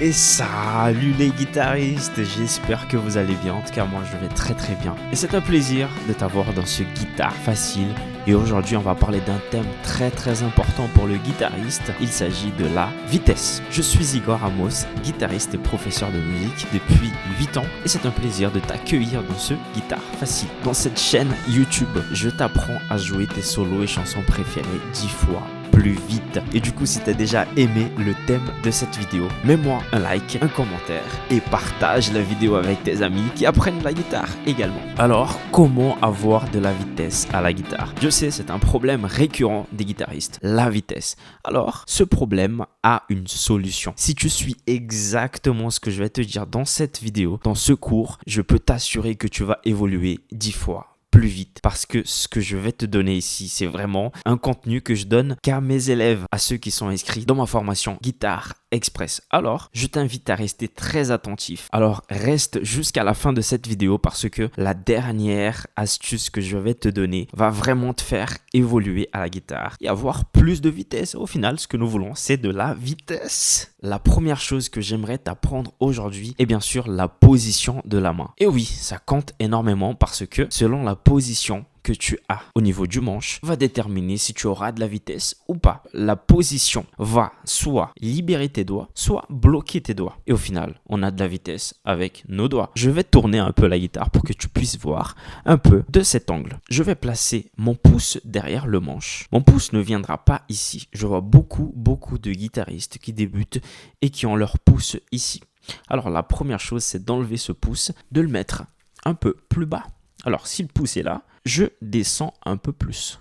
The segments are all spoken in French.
Et salut les guitaristes, j'espère que vous allez bien, en tout cas moi je vais très bien. Et c'est un plaisir de t'avoir dans ce Guitare Facile. Et aujourd'hui on va parler d'un thème très important pour le guitariste, il s'agit de la vitesse. Je suis Igor Ramos, guitariste et professeur de musique depuis 8 ans. Et c'est un plaisir de t'accueillir dans ce Guitare Facile. Dans cette chaîne YouTube, je t'apprends à jouer tes solos et chansons préférées 10 fois plus vite. Et du coup, si tu as déjà aimé le thème de cette vidéo, mets-moi un like, un commentaire et partage la vidéo avec tes amis qui apprennent la guitare également. Alors, comment avoir de la vitesse à la guitare? Je sais, c'est un problème récurrent des guitaristes, la vitesse. Alors, ce problème a une solution. Si tu suis exactement ce que je vais te dire dans cette vidéo, dans ce cours, je peux t'assurer que tu vas évoluer 10 fois plus vite, parce que ce que je vais te donner ici, c'est vraiment un contenu que je donne qu'à mes élèves, à ceux qui sont inscrits dans ma formation Guitare Express. Alors, je t'invite à rester très attentif. Alors, reste jusqu'à la fin de cette vidéo parce que la dernière astuce que je vais te donner va vraiment te faire évoluer à la guitare et avoir plus de vitesse. Au final, ce que nous voulons, c'est de la vitesse. La première chose que j'aimerais t'apprendre aujourd'hui est bien sûr la position de la main. Et oui, ça compte énormément parce que selon la position que tu as au niveau du manche va déterminer si tu auras de la vitesse ou pas. La position va soit libérer tes doigts, soit bloquer tes doigts. Et au final, on a de la vitesse avec nos doigts. Je vais tourner un peu la guitare pour que tu puisses voir un peu de cet angle. Je vais placer mon pouce derrière le manche. Mon pouce ne viendra pas ici. Je vois beaucoup de guitaristes qui débutent et qui ont leur pouce ici. Alors la première chose, c'est d'enlever ce pouce, de le mettre un peu plus bas. Alors si le pouce est là, je descends un peu plus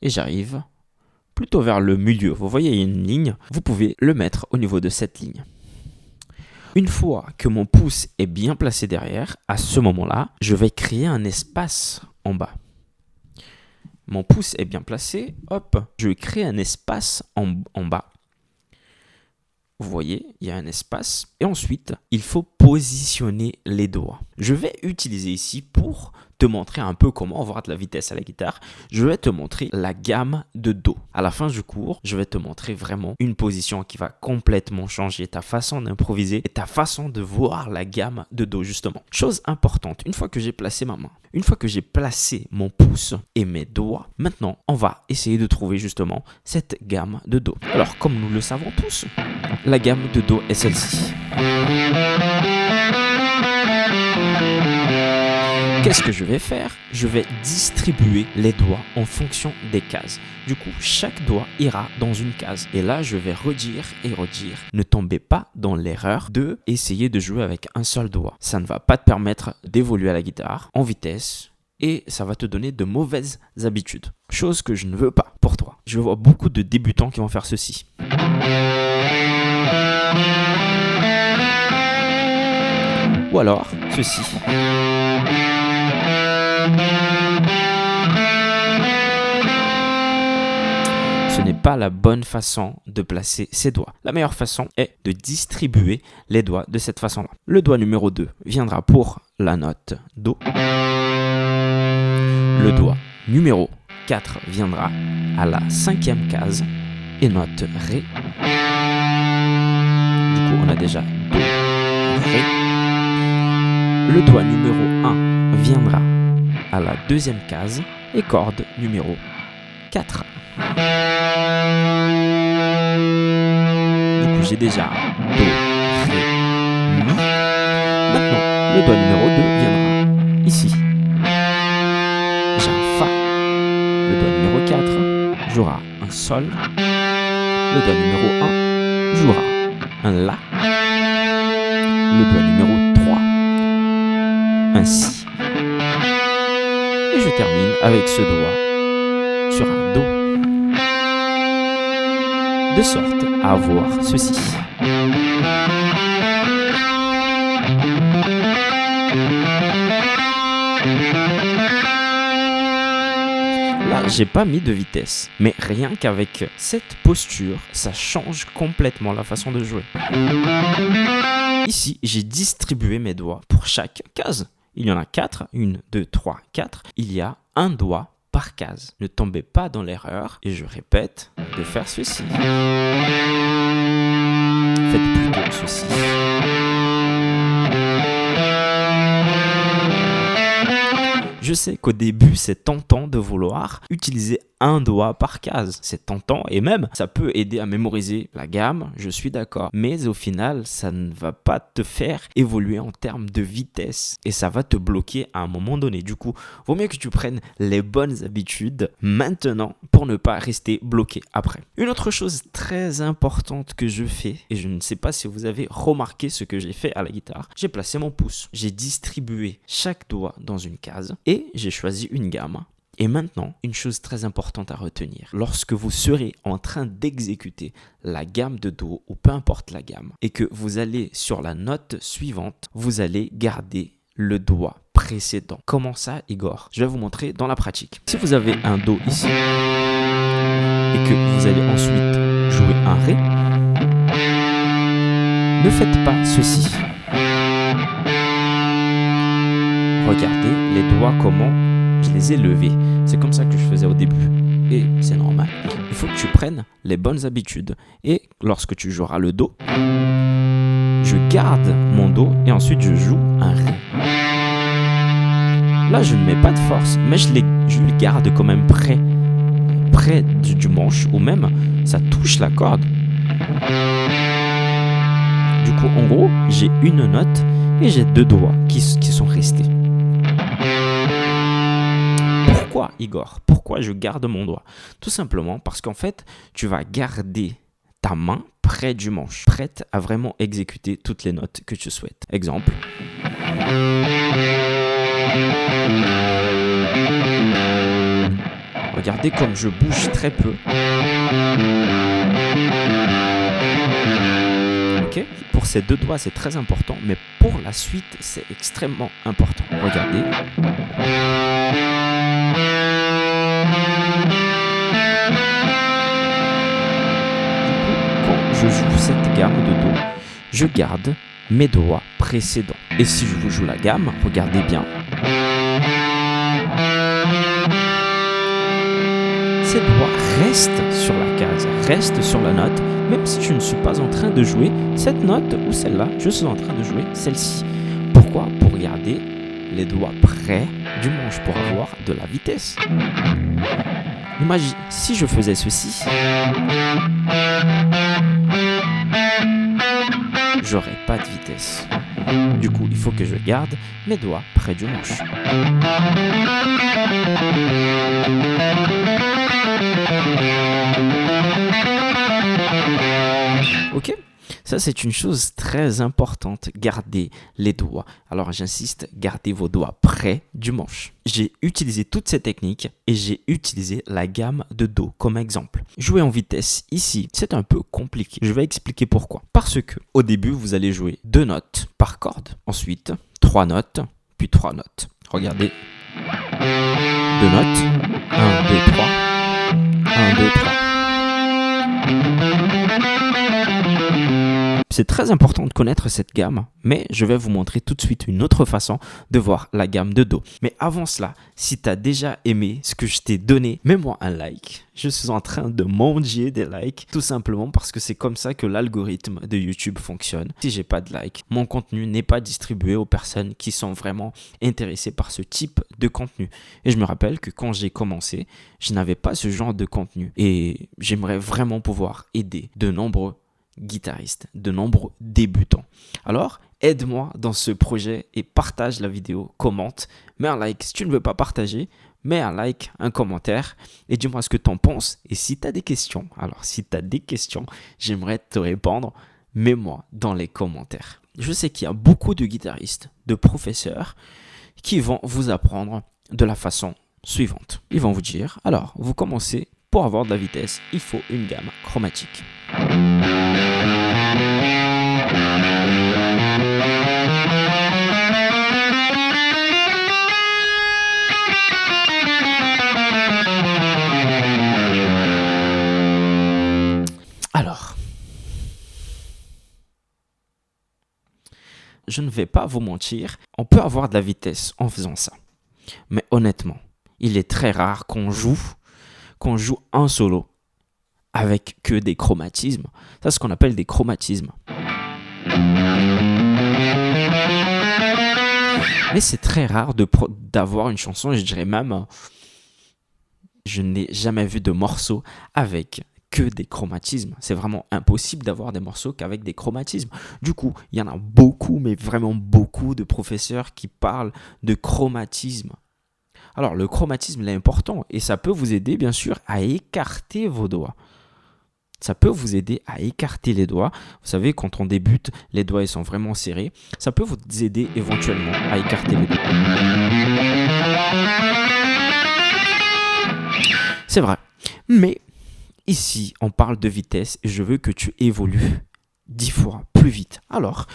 et j'arrive plutôt vers le milieu. Vous voyez, il y a une ligne, vous pouvez le mettre au niveau de cette ligne. Une fois que mon pouce est bien placé derrière, à ce moment-là, je vais créer un espace en bas. Mon pouce est bien placé, hop, je crée un espace en bas. Vous voyez, il y a un espace. Et ensuite, il faut positionner les doigts. Je vais utiliser ici pour te montrer un peu comment avoir de la vitesse à la guitare. Je vais te montrer la gamme de Do. À la fin du cours, je vais te montrer vraiment une position qui va complètement changer ta façon d'improviser et ta façon de voir la gamme de Do justement. Chose importante, une fois que j'ai placé ma main, une fois que j'ai placé mon pouce et mes doigts, maintenant, on va essayer de trouver justement cette gamme de Do. Alors, comme nous le savons tous, la gamme de Do est celle-ci. Qu'est-ce que je vais faire? Je vais distribuer les doigts en fonction des cases. Du coup, chaque doigt ira dans une case. Et là, je vais redire et redire. Ne tombez pas dans l'erreur de essayer de jouer avec un seul doigt. Ça ne va pas te permettre d'évoluer à la guitare en vitesse et ça va te donner de mauvaises habitudes. Chose que je ne veux pas pour toi. Je vois beaucoup de débutants qui vont faire ceci. Ou alors, ceci. Ce n'est pas la bonne façon de placer ses doigts. La meilleure façon est de distribuer les doigts de cette façon-là. Le doigt numéro 2 viendra pour la note Do. Le doigt numéro 4 viendra à la 5e case et note Ré. Du coup, on a déjà Do, Ré. Le doigt numéro 1 viendra à la 2e case et corde numéro 4. Du coup, j'ai déjà Do, Ré, Mi. Maintenant, le doigt numéro 2 viendra ici. J'ai un Fa. Le doigt numéro 4 jouera un Sol. Le doigt numéro 1 jouera un La. Le doigt numéro 3 un Si. Et je termine avec ce doigt sur un Do. De sorte à avoir ceci. Là, j'ai pas mis de vitesse, mais rien qu'avec cette posture, ça change complètement la façon de jouer. Ici, j'ai distribué mes doigts pour chaque case. Il y en a 4, 1, 2, 3, 4. Il y a un doigt par case. Ne tombez pas dans l'erreur, et je répète, de faire ceci. faites plutôt ceci. Je sais qu'au début, c'est tentant de vouloir utiliser un doigt par case. C'est tentant et même, ça peut aider à mémoriser la gamme, je suis d'accord. Mais au final, ça ne va pas te faire évoluer en termes de vitesse et ça va te bloquer à un moment donné. Du coup, vaut mieux que tu prennes les bonnes habitudes maintenant pour ne pas rester bloqué après. Une autre chose très importante que je fais, et je ne sais pas si vous avez remarqué ce que j'ai fait à la guitare, j'ai placé mon pouce. J'ai distribué chaque doigt dans une case et j'ai choisi une gamme. Et maintenant, une chose très importante à retenir, lorsque vous serez en train d'exécuter la gamme de Do ou peu importe la gamme et que vous allez sur la note suivante, vous allez garder le doigt précédent. Comment ça, Igor? Je vais vous montrer dans la pratique. Si vous avez un Do ici et que vous allez ensuite jouer un Ré, ne faites pas ceci. Regardez les doigts comment je les ai levés. C'est comme ça que je faisais au début. Et c'est normal. Il faut que tu prennes les bonnes habitudes. Et lorsque tu joueras le Do, je garde mon Do et ensuite je joue un Ré. Là, je ne mets pas de force, mais je le garde quand même près du manche, ou même ça touche la corde. Du coup, en gros, j'ai une note et j'ai deux doigts qui sont restés. Pourquoi, Igor? Pourquoi je garde mon doigt? Tout simplement parce qu'en fait, tu vas garder ta main près du manche, prête à vraiment exécuter toutes les notes que tu souhaites. Exemple. Regardez comme je bouge très peu. Ok? Pour ces deux doigts, c'est très important, mais pour la suite, c'est extrêmement important. Regardez. Quand je joue cette gamme de Do, je garde mes doigts précédents. Et si je vous joue la gamme, regardez bien. Ces doigts restent sur la case, restent sur la note, même si je ne suis pas en train de jouer cette note ou celle-là, je suis en train de jouer celle-ci. Pourquoi? Pour garder les doigts près du manche, pour avoir de la vitesse. Imagine, si je faisais ceci, j'aurais pas de vitesse. Du coup, il faut que je garde mes doigts près du manche. Ok? Ça, c'est une chose très importante, garder les doigts. Alors, j'insiste, gardez vos doigts près du manche. J'ai utilisé toutes ces techniques et j'ai utilisé la gamme de Do comme exemple. Jouer en vitesse ici, c'est un peu compliqué. Je vais expliquer pourquoi. Parce que au début, vous allez jouer 2 notes par corde. Ensuite, 3 notes, puis 3 notes. Regardez. 2 notes. 1, 2, 3. 1, 2, 3. C'est très important de connaître cette gamme, mais je vais vous montrer tout de suite une autre façon de voir la gamme de Do. Mais avant cela, si tu as déjà aimé ce que je t'ai donné, mets-moi un like. Je suis en train de manger des likes, tout simplement parce que c'est comme ça que l'algorithme de YouTube fonctionne. Si j'ai pas de likes, mon contenu n'est pas distribué aux personnes qui sont vraiment intéressées par ce type de contenu. Et je me rappelle que quand j'ai commencé, je n'avais pas ce genre de contenu. Et j'aimerais vraiment pouvoir aider de nombreux guitaristes, de nombreux débutants. Alors, aide-moi dans ce projet et partage la vidéo, commente, mets un like. Si tu ne veux pas partager, mets un like, un commentaire et dis-moi ce que tu en penses. Et si tu as des questions, alors si tu as des questions, j'aimerais te répondre, mets-moi dans les commentaires. Je sais qu'il y a beaucoup de guitaristes, de professeurs qui vont vous apprendre de la façon suivante. Ils vont vous dire, alors, vous commencez, pour avoir de la vitesse, il faut une gamme chromatique. Alors, je ne vais pas vous mentir, on peut avoir de la vitesse en faisant ça. Mais honnêtement, il est très rare qu'on joue un solo avec que des chromatismes. Ça, c'est ce qu'on appelle des chromatismes. Mais c'est très rare d'avoir une chanson, je dirais même, je n'ai jamais vu de morceau avec que des chromatismes. C'est vraiment impossible d'avoir des morceaux qu'avec des chromatismes. Du coup, il y en a beaucoup, mais vraiment beaucoup de professeurs qui parlent de chromatisme. Alors, le chromatisme, il est important et ça peut vous aider, bien sûr, à écarter vos doigts. Ça peut vous aider à écarter les doigts. Vous savez, quand on débute, les doigts ils sont vraiment serrés. Ça peut vous aider éventuellement à écarter les doigts. C'est vrai. Mais ici, on parle de vitesse et je veux que tu évolues 10 fois plus vite. Alors,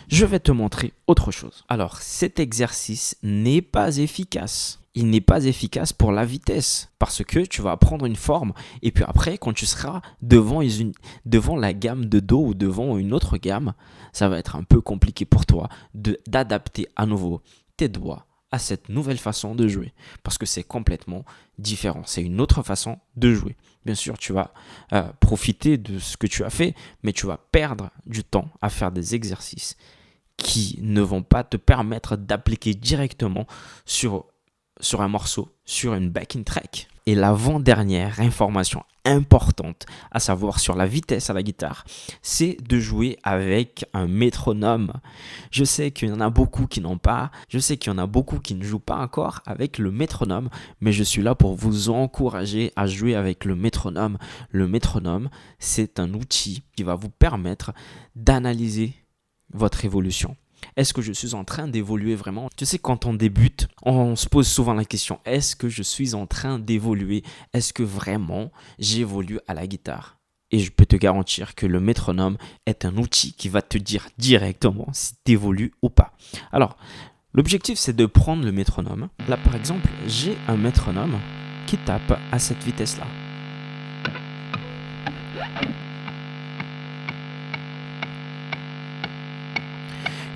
je vais te montrer autre chose. Alors, cet exercice n'est pas efficace. Il n'est pas efficace pour la vitesse parce que tu vas apprendre une forme et puis après, quand tu seras devant la gamme de Do ou devant une autre gamme, ça va être un peu compliqué pour toi d'adapter à nouveau tes doigts à cette nouvelle façon de jouer parce que c'est complètement différent. C'est une autre façon de jouer. Bien sûr, tu vas profiter de ce que tu as fait, mais tu vas perdre du temps à faire des exercices qui ne vont pas te permettre d'appliquer directement sur un morceau, sur une backing track. Et l'avant-dernière information importante à savoir sur la vitesse à la guitare, c'est de jouer avec un métronome. Je sais qu'il y en a beaucoup qui n'ont pas, je sais qu'il y en a beaucoup qui ne jouent pas encore avec le métronome, mais je suis là pour vous encourager à jouer avec le métronome. Le métronome, c'est un outil qui va vous permettre d'analyser votre évolution. Est-ce que je suis en train d'évoluer vraiment? Tu sais, quand on débute, on se pose souvent la question, est-ce que je suis en train d'évoluer? Est-ce que vraiment j'évolue à la guitare? Et je peux te garantir que le métronome est un outil qui va te dire directement si tu évolues ou pas. Alors, l'objectif, c'est de prendre le métronome. Là, par exemple, j'ai un métronome qui tape à cette vitesse-là.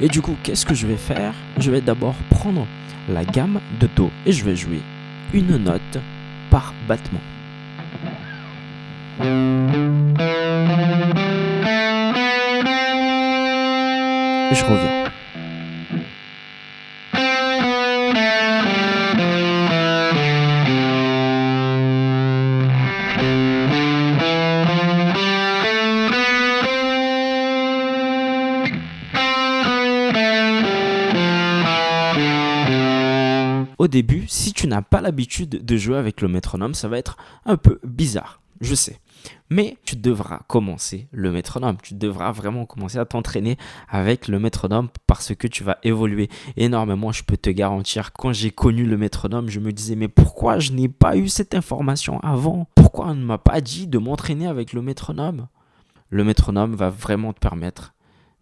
Et du coup, qu'est-ce que je vais faire? Je vais d'abord prendre la gamme de Do et je vais jouer une note par battement. Et je reviens. Au début, si tu n'as pas l'habitude de jouer avec le métronome, ça va être un peu bizarre, je sais. Mais tu devras commencer le métronome. Tu devras vraiment commencer à t'entraîner avec le métronome parce que tu vas évoluer énormément. Je peux te garantir, quand j'ai connu le métronome, je me disais mais pourquoi je n'ai pas eu cette information avant? Pourquoi on ne m'a pas dit de m'entraîner avec le métronome? Le métronome va vraiment te permettre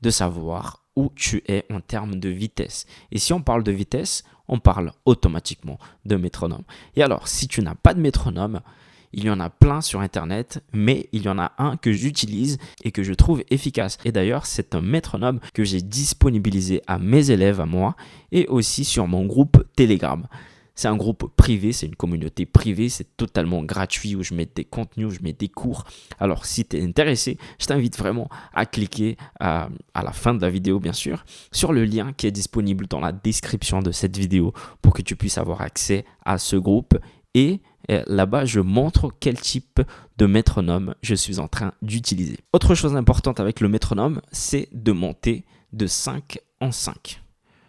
de savoir où tu es en termes de vitesse. Et si on parle de vitesse, on parle automatiquement de métronome. Et alors, si tu n'as pas de métronome, il y en a plein sur Internet, mais il y en a un que j'utilise et que je trouve efficace. Et d'ailleurs, c'est un métronome que j'ai disponibilisé à mes élèves, à moi, et aussi sur mon groupe Telegram. C'est un groupe privé, c'est une communauté privée, c'est totalement gratuit où je mets des contenus, où je mets des cours. Alors, si tu es intéressé, je t'invite vraiment à cliquer à la fin de la vidéo, bien sûr, sur le lien qui est disponible dans la description de cette vidéo pour que tu puisses avoir accès à ce groupe. Et là-bas, je montre quel type de métronome je suis en train d'utiliser. Autre chose importante avec le métronome, c'est de monter de 5 en 5.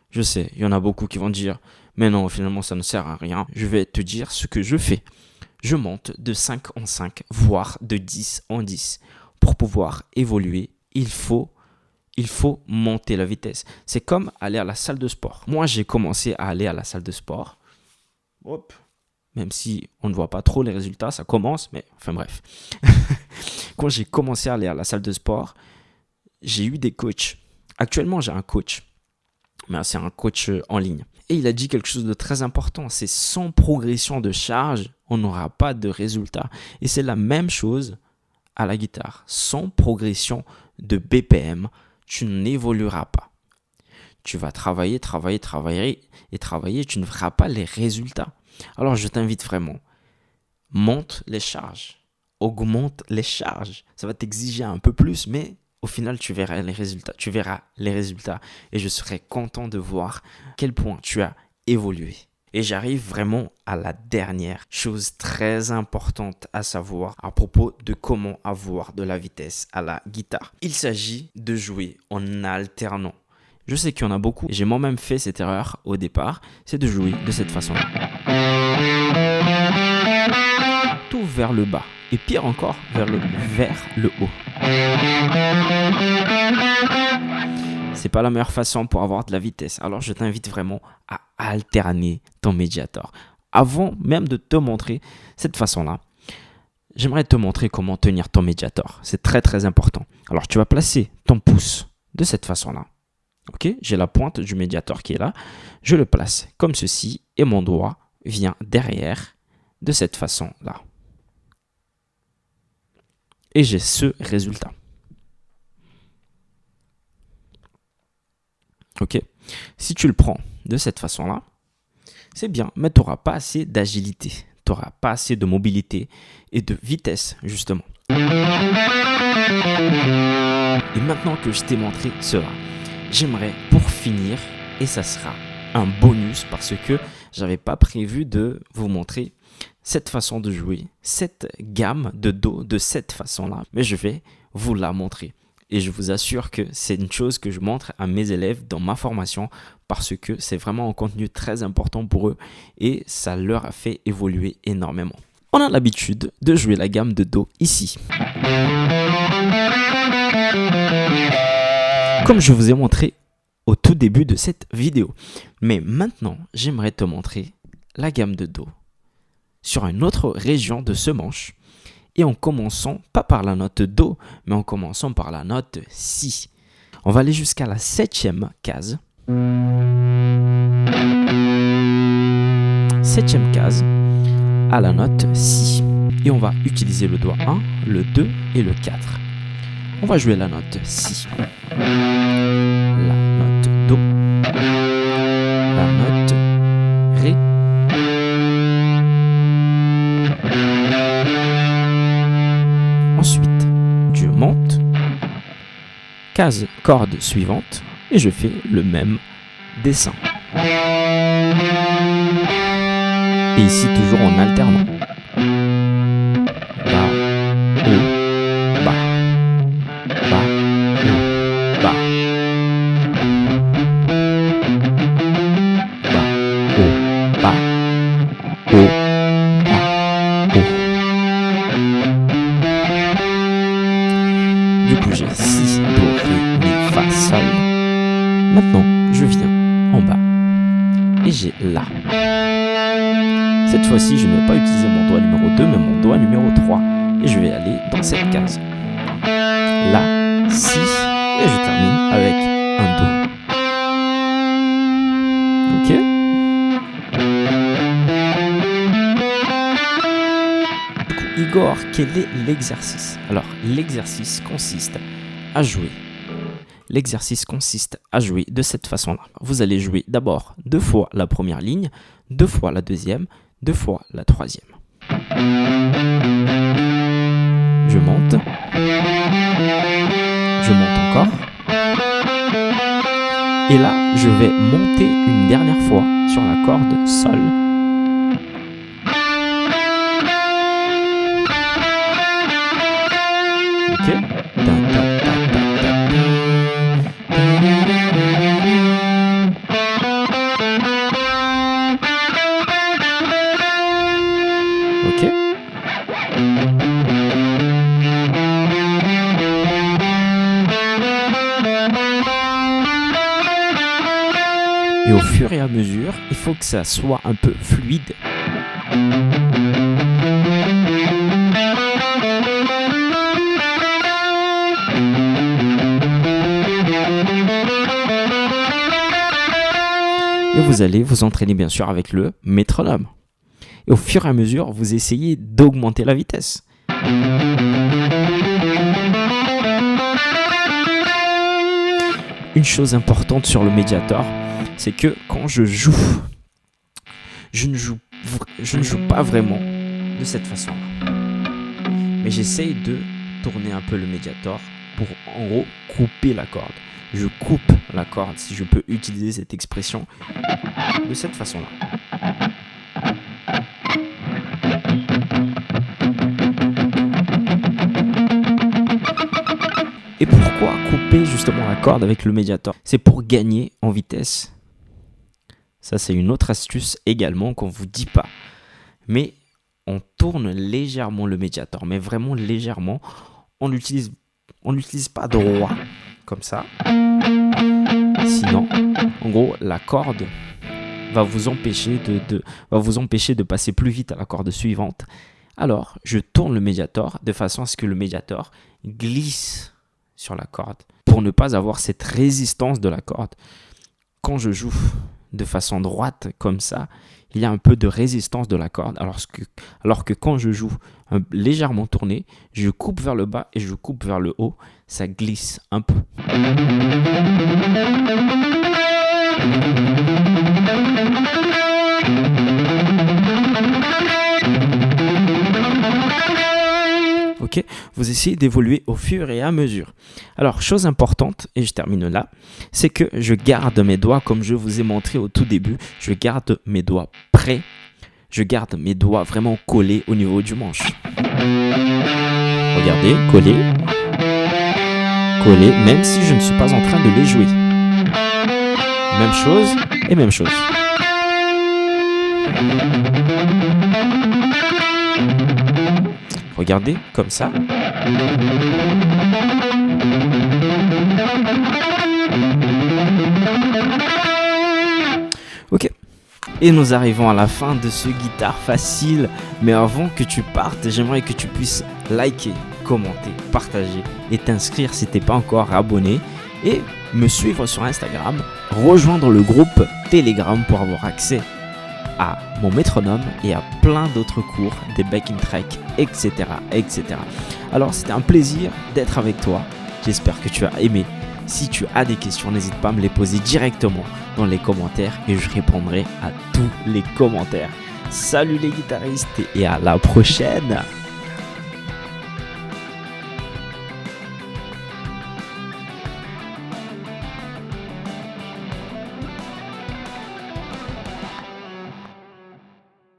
Je sais, il y en a beaucoup qui vont dire « Mais non, finalement, ça ne sert à rien. » Je vais te dire ce que je fais. Je monte de 5 en 5, voire de 10 en 10. Pour pouvoir évoluer, il faut monter la vitesse. C'est comme aller à la salle de sport. Moi, j'ai commencé à aller à la salle de sport. Hop. Même si on ne voit pas trop les résultats, ça commence, mais enfin bref. Quand j'ai commencé à aller à la salle de sport, j'ai eu des coachs. Actuellement, j'ai un coach. Mais c'est un coach en ligne. Et il a dit quelque chose de très important, c'est sans progression de charge, on n'aura pas de résultat. Et c'est la même chose à la guitare. Sans progression de BPM, tu n'évolueras pas. Tu vas travailler, tu ne verras pas les résultats. Alors je t'invite vraiment, monte les charges, augmente les charges. Ça va t'exiger un peu plus, mais au final, tu verras les résultats et je serai content de voir à quel point tu as évolué. Et j'arrive vraiment à la dernière chose très importante à savoir à propos de comment avoir de la vitesse à la guitare. Il s'agit de jouer en alternant. Je sais qu'il y en a beaucoup. J'ai moi-même fait cette erreur au départ, c'est de jouer de cette façon-là. Tout vers le bas et pire encore vers le haut. C'est pas la meilleure façon pour avoir de la vitesse. Alors je t'invite vraiment à alterner ton médiator. Avant même de te montrer cette façon-là, j'aimerais te montrer comment tenir ton médiator. C'est très très important. Alors tu vas placer ton pouce de cette façon-là. Ok, j'ai la pointe du médiator qui est là. Je le place comme ceci et mon doigt vient derrière de cette façon-là. Et j'ai ce résultat. Ok, si tu le prends de cette façon-là, c'est bien, mais tu n'auras pas assez d'agilité, tu n'auras pas assez de mobilité et de vitesse, justement. Et maintenant que je t'ai montré cela, j'aimerais pour finir, et ça sera un bonus parce que j'avais pas prévu de vous montrer cette façon de jouer, cette gamme de Do de cette façon-là, mais je vais vous la montrer. Et je vous assure que c'est une chose que je montre à mes élèves dans ma formation parce que c'est vraiment un contenu très important pour eux et ça leur a fait évoluer énormément. On a l'habitude de jouer la gamme de Do ici. Comme je vous ai montré au tout début de cette vidéo. Mais maintenant, j'aimerais te montrer la gamme de Do sur une autre région de ce manche. Et en commençant, pas par la note Do, mais en commençant par la note Si. On va aller jusqu'à la 7e case. 7e case à la note Si. Et on va utiliser le doigt 1, le 2 et le 4. On va jouer la note Si. La note Do. La note Ré. Ensuite, je monte, case corde suivante et je fais le même dessin. Et ici toujours en alternant. Bas, haut, bas. Bas, haut, bas. Bas, haut, bas. Haut, bas, haut. Du coup, j'ai Si, Do, Ré, Mi, Fa, Sol. Maintenant, je viens en bas et j'ai La. Cette fois-ci, je ne vais pas utiliser mon doigt numéro 2, mais mon doigt numéro 3. Et je vais aller dans cette case. La, Si, et je termine avec un Do. Ok ? Du coup, Igor, quel est l'exercice ? Alors, l'exercice consiste à jouer. L'exercice consiste à jouer de cette façon-là. Vous allez jouer d'abord 2 fois la première ligne, 2 fois la deuxième, 2 fois la troisième. Je monte. Je monte encore. Et là, je vais monter une dernière fois sur la corde Sol. Ok. Ok. Et au fur et à mesure, il faut que ça soit un peu fluide. Et vous allez vous entraîner bien sûr avec le métronome. Et au fur et à mesure, vous essayez d'augmenter la vitesse. Une chose importante sur le médiator, c'est que quand je joue, je ne joue pas vraiment de cette façon-là. Mais j'essaye de tourner un peu le médiator pour en gros couper la corde. Je coupe la corde, si je peux utiliser cette expression, de cette façon-là. Et pourquoi couper justement la corde avec le Mediator? C'est pour gagner en vitesse. Ça, c'est une autre astuce également qu'on ne vous dit pas. Mais on tourne légèrement le Mediator, mais vraiment légèrement. On l'utilise pas droit, comme ça. Sinon, en gros, la corde va vous empêcher de passer plus vite à la corde suivante. Alors, je tourne le Mediator de façon à ce que le Mediator glisse sur la corde pour ne pas avoir cette résistance de la corde. Quand je joue de façon droite comme ça, il y a un peu de résistance de la corde, alors que quand je joue légèrement tourné, je coupe vers le bas et je coupe vers le haut, ça glisse un peu. Ok, vous essayez d'évoluer au fur et à mesure. Alors, chose importante, et je termine là, c'est que je garde mes doigts, comme je vous ai montré au tout début, je garde mes doigts prêts, je garde mes doigts vraiment collés au niveau du manche. Regardez, collés, même si je ne suis pas en train de les jouer. Même chose et même chose. Regardez, comme ça. Ok. Et nous arrivons à la fin de ce guitare facile. Mais avant que tu partes, j'aimerais que tu puisses liker, commenter, partager et t'inscrire si tu n'es pas encore abonné. Et me suivre sur Instagram, rejoindre le groupe Telegram pour avoir accès à mon métronome et à plein d'autres cours, des backing tracks, etc. Alors c'était un plaisir d'être avec toi, j'espère que tu as aimé. Si tu as des questions, n'hésite pas à me les poser directement dans les commentaires et je répondrai à tous les commentaires. Salut les guitaristes et à la prochaine!